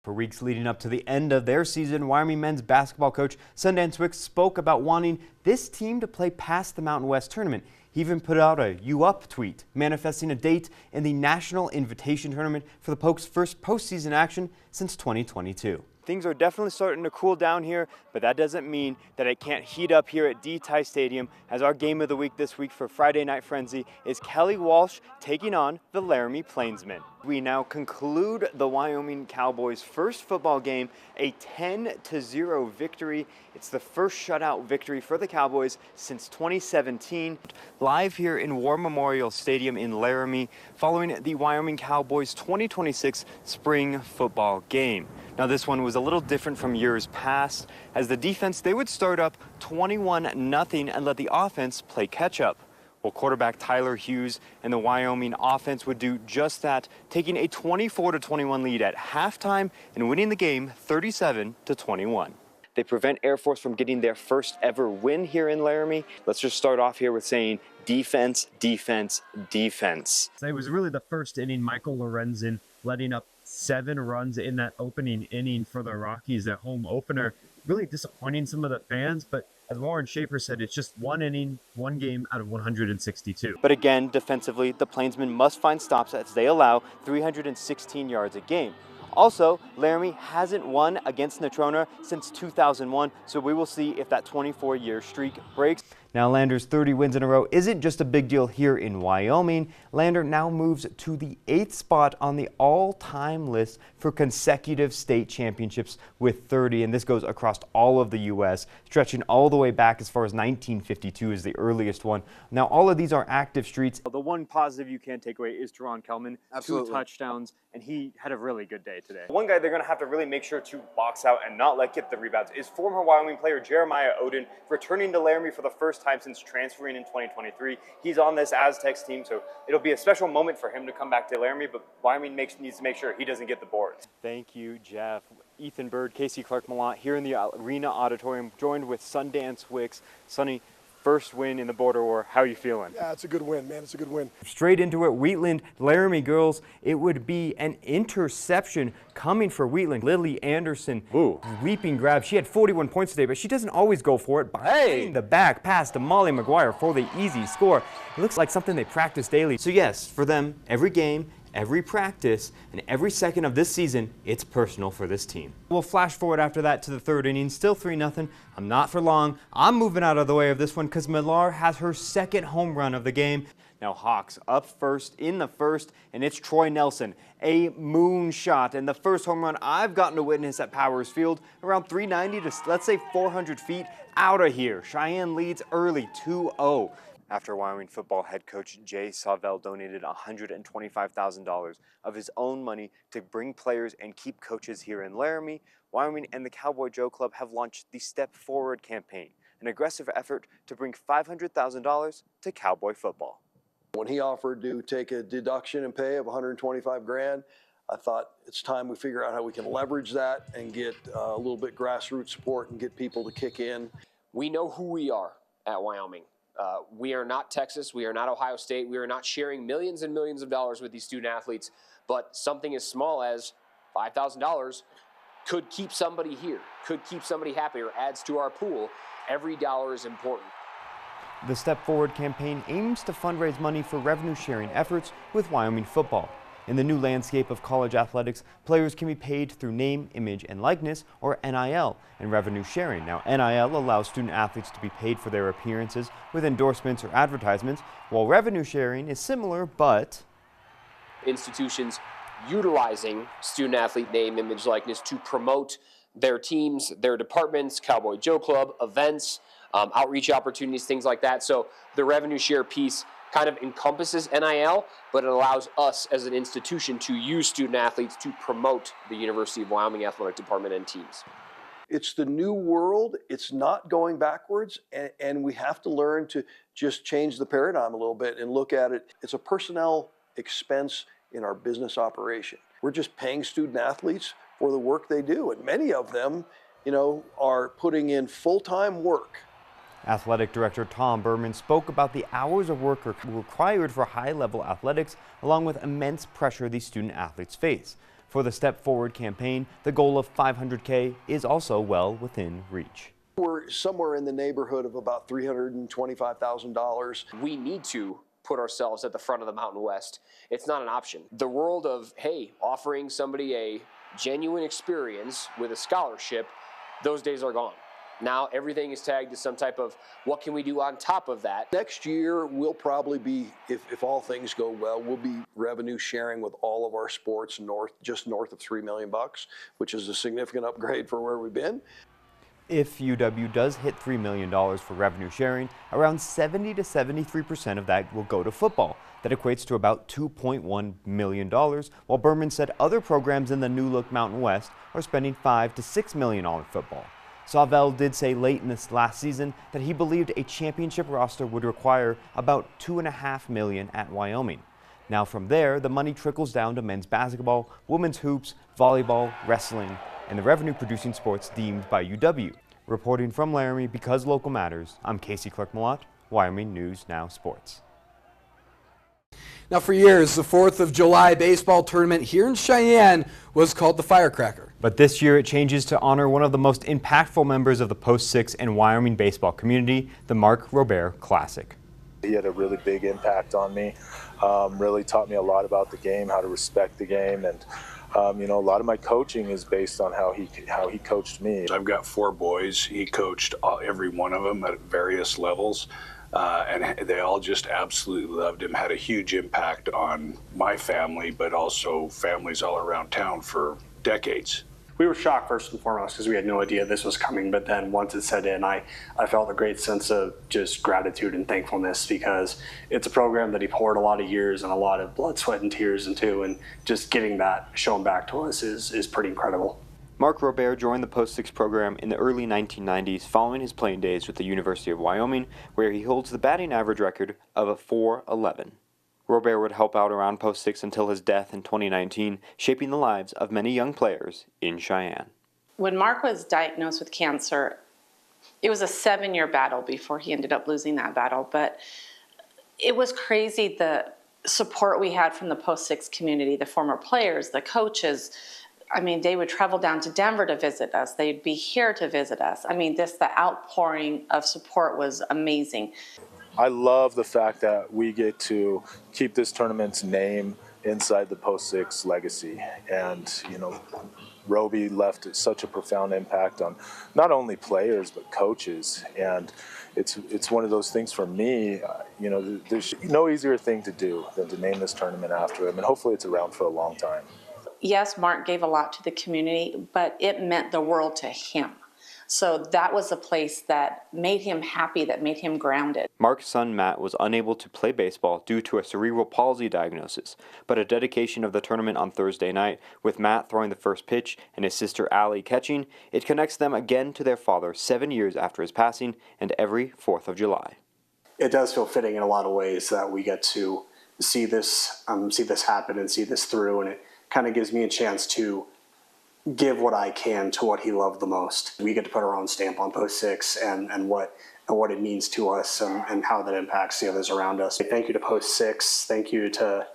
For weeks leading up to the end of their season, Wyoming men's basketball coach Sundance Wicks spoke about wanting this team to play past the Mountain West tournament. He even put out a "You Up" tweet, manifesting a date in the National Invitation Tournament for the Pokes' first postseason action since 2022. Things are definitely starting to cool down here, but that doesn't mean that it can't heat up here at D-Ty Stadium, as our game of the week this week for Friday Night Frenzy is Kelly Walsh taking on the Laramie Plainsmen. We now conclude the Wyoming Cowboys' first football game, a 10-0 victory. It's the first shutout victory for the Cowboys since 2017. Live here in War Memorial Stadium in Laramie, following the Wyoming Cowboys' 2026 spring football game. Now this one was a little different from years past, as the defense, they would start up 21-0 and let the offense play catch up. Well, quarterback Tyler Hughes and the Wyoming offense would do just that, taking a 24-21 lead at halftime and winning the game 37-21. They prevent Air Force from getting their first ever win here in Laramie. Let's just start off here with saying defense, defense, defense. It was really the first inning, Michael Lorenzen letting up 7 runs in that opening inning for the Rockies, that home opener. Really disappointing some of the fans, but as Warren Schaefer said, it's just one inning, one game out of 162. But again, defensively, the Plainsmen must find stops as they allow 316 yards a game. Also, Laramie hasn't won against Natrona since 2001, so we will see if that 24-year streak breaks. Now, Lander's 30 wins in a row isn't just a big deal here in Wyoming. Lander now moves to the 8th spot on the all-time list for consecutive state championships with 30, and this goes across all of the U.S., stretching all the way back as far as 1952 is the earliest one. Now, all of these are active streets. The one positive you can take away is Teron Kelman. Absolutely. 2 touchdowns, and he had a really good day today. One guy they're going to have to really make sure to box out and not let get the rebounds is former Wyoming player Jeremiah Oden, returning to Laramie for the first time since transferring in 2023. He's on this Aztecs team, so it'll be a special moment for him to come back to Laramie, but Wyoming needs to make sure he doesn't get the boards. Thank you, Jeff. Ethan Bird, Kaycee Clark-Mellott here in the Arena Auditorium, joined with Sundance Wicks. Sonny, first win in the border war. How are you feeling? Yeah, it's a good win, man. It's a good win. Straight into it, Wheatland, Laramie girls. It would be an interception coming for Wheatland. Lily Anderson, leaping grab. She had 41 points today, but she doesn't always go for it. Behind the back pass to Molly McGuire for the easy score. It looks like something they practice daily. So yes, for them, every game, every practice, and every second of this season, it's personal for this team. We'll flash forward after that to the 3rd inning, still 3-0. I'm not for long. I'm moving out of the way of this one because Millar has her 2nd home run of the game. Now Hawks up first in the 1st, and it's Troy Nelson, a moonshot, and the first home run I've gotten to witness at Powers Field, around 390 to, let's say, 400 feet out of here. Cheyenne leads early 2-0. After Wyoming football head coach Jay Savell donated $125,000 of his own money to bring players and keep coaches here in Laramie, Wyoming and the Cowboy Joe Club have launched the Step Forward campaign, an aggressive effort to bring $500,000 to Cowboy football. When he offered to take a deduction and pay of $125,000, I thought it's time we figure out how we can leverage that and get a little bit grassroots support and get people to kick in. We know who we are at Wyoming. We are not Texas. We are not Ohio State. We are not sharing millions and millions of dollars with these student athletes. But something as small as $5,000 could keep somebody here, could keep somebody happy, or adds to our pool. Every dollar is important. The Step Forward campaign aims to fundraise money for revenue-sharing efforts with Wyoming football. In the new landscape of college athletics, players can be paid through name, image, and likeness, or NIL, and revenue sharing. Now, NIL allows student athletes to be paid for their appearances with endorsements or advertisements, while revenue sharing is similar, but institutions utilizing student athlete name, image, likeness to promote their teams, their departments, Cowboy Joe Club, events, outreach opportunities, things like that. So the revenue share piece kind of encompasses NIL, but it allows us as an institution to use student athletes to promote the University of Wyoming Athletic Department and teams. It's the new world. It's not going backwards, and we have to learn to just change the paradigm a little bit and look at it. It's a personnel expense in our business operation. We're just paying student athletes for the work they do, and many of them, are putting in full-time work. Athletic Director Tom Berman spoke about the hours of work required for high-level athletics, along with immense pressure these student athletes face. For the Step Forward campaign, the goal of $500K is also well within reach. We're somewhere in the neighborhood of about $325,000. We need to put ourselves at the front of the Mountain West. It's not an option. The world of, hey, offering somebody a genuine experience with a scholarship, those days are gone. Now everything is tagged to some type of what can we do on top of that. Next year, we'll probably be, if all things go well, we'll be revenue sharing with all of our sports just north of $3 million, which is a significant upgrade for where we've been. If UW does hit $3 million for revenue sharing, around 70 to 73% of that will go to football. That equates to about $2.1 million, while Berman said other programs in the New Look Mountain West are spending $5 to $6 million on football. Sauvel did say late in this last season that he believed a championship roster would require about $2.5 million at Wyoming. Now from there, the money trickles down to men's basketball, women's hoops, volleyball, wrestling, and the revenue-producing sports deemed by UW. Reporting from Laramie, because local matters, I'm Kaycee Clark-Mellott, Wyoming News Now Sports. Now for years, the 4th of July baseball tournament here in Cheyenne was called the Firecracker. But this year it changes to honor one of the most impactful members of the Post-6 and Wyoming baseball community, the Mark Robert Classic. He had a really big impact on me, really taught me a lot about the game, how to respect the game, and you know, a lot of my coaching is based on how he coached me. I've got 4 boys. He coached every one of them at various levels, and they all just absolutely loved him. Had a huge impact on my family, but also families all around town for decades. We were shocked first and foremost because we had no idea this was coming, but then once it set in, I felt a great sense of just gratitude and thankfulness because it's a program that he poured a lot of years and a lot of blood, sweat, and tears into, and just getting that shown back to us is pretty incredible. Mark Robert joined the Post-6 program in the early 1990s following his playing days with the University of Wyoming, where he holds the batting average record of a .411. Robert would help out around Post-6 until his death in 2019, shaping the lives of many young players in Cheyenne. When Mark was diagnosed with cancer, it was a 7-year battle before he ended up losing that battle, but it was crazy the support we had from the Post-6 community, the former players, the coaches. I mean, they would travel down to Denver to visit us. They'd be here to visit us. I mean, the outpouring of support was amazing. I love the fact that we get to keep this tournament's name inside the Post-6 legacy. And, you know, Roby left such a profound impact on not only players, but coaches. And it's one of those things for me, you know, there's no easier thing to do than to name this tournament after him. And hopefully it's around for a long time. Yes, Mark gave a lot to the community, but it meant the world to him. So that was a place that made him happy, that made him grounded. Mark's son Matt was unable to play baseball due to a cerebral palsy diagnosis, but a dedication of the tournament on Thursday night, with Matt throwing the first pitch and his sister Allie catching, it connects them again to their father 7 years after his passing and every 4th of July. It does feel fitting in a lot of ways that we get to see this happen and see this through, and it kind of gives me a chance to give what I can to what he loved the most. We get to put our own stamp on Post-6 and what it means to us and how that impacts the others around us. Thank you to Post-6. Thank you to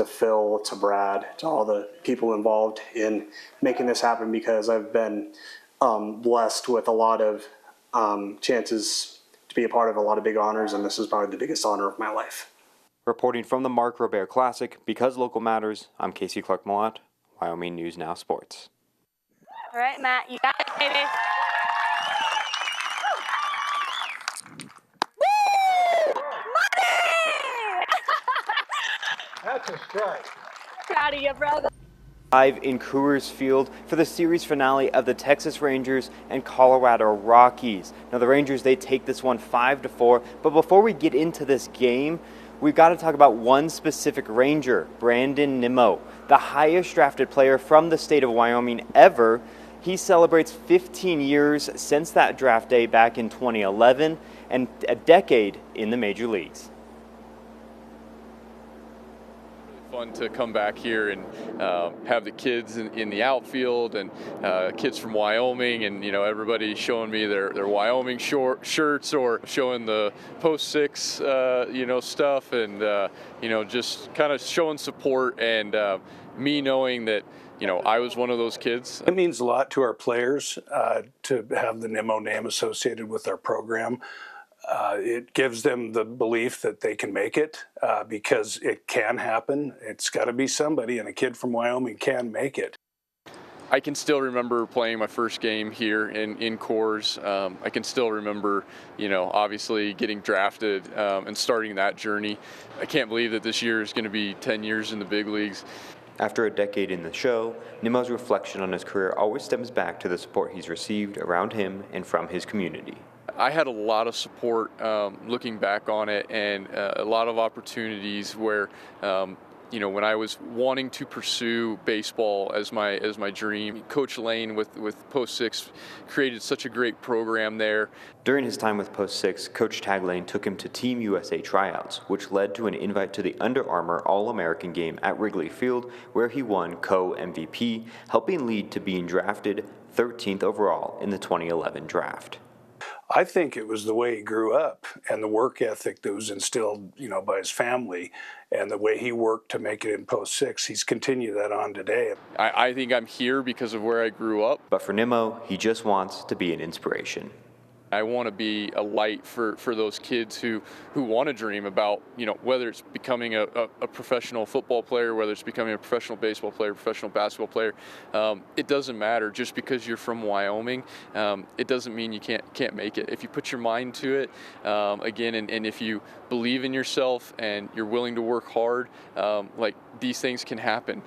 Phil, to Brad, to all the people involved in making this happen, because I've been blessed with a lot of chances to be a part of a lot of big honors, and this is probably the biggest honor of my life. Reporting from the Mark Robert Classic, because local matters, I'm Kaycee Clark-Mellott, Wyoming News Now Sports. All right, Matt, you got it, baby. Woo! Money! That's a strike. Proud of you, brother. Live in Coors Field for the series finale of the Texas Rangers and Colorado Rockies. Now the Rangers, they take this one 5-4, but before we get into this game, we've got to talk about one specific Ranger, Brandon Nimmo, the highest drafted player from the state of Wyoming ever. He celebrates 15 years since that draft day back in 2011 and a decade in the major leagues. Fun to come back here and have the kids in the outfield and kids from Wyoming, and everybody showing me their Wyoming shirts or showing the post six stuff, and just kind of showing support, and me knowing that I was one of those kids. It means a lot to our players to have the NIMO name associated with our program. It gives them the belief that they can make it because it can happen. It's got to be somebody, and a kid from Wyoming can make it. I can still remember playing my first game here in Coors. I can still remember, obviously getting drafted and starting that journey. I can't believe that this year is going to be 10 years in the big leagues. After a decade in the show, Nimmo's reflection on his career always stems back to the support he's received around him and from his community. I had a lot of support looking back on it, and a lot of opportunities where, when I was wanting to pursue baseball as my dream. Coach Lane with Post 6 created such a great program there. During his time with Post 6, Coach Tag Lane took him to Team USA tryouts, which led to an invite to the Under Armour All-American game at Wrigley Field, where he won co-MVP, helping lead to being drafted 13th overall in the 2011 draft. I think it was the way he grew up and the work ethic that was instilled, by his family, and the way he worked to make it in Post 6. He's continued that on today. I think I'm here because of where I grew up. But for Nimmo, he just wants to be an inspiration. I want to be a light for those kids who want to dream about, whether it's becoming a professional football player, whether it's becoming a professional baseball player, professional basketball player. It doesn't matter. Just because you're from Wyoming, it doesn't mean you can't make it. If you put your mind to it, and if you believe in yourself and you're willing to work hard, these things can happen.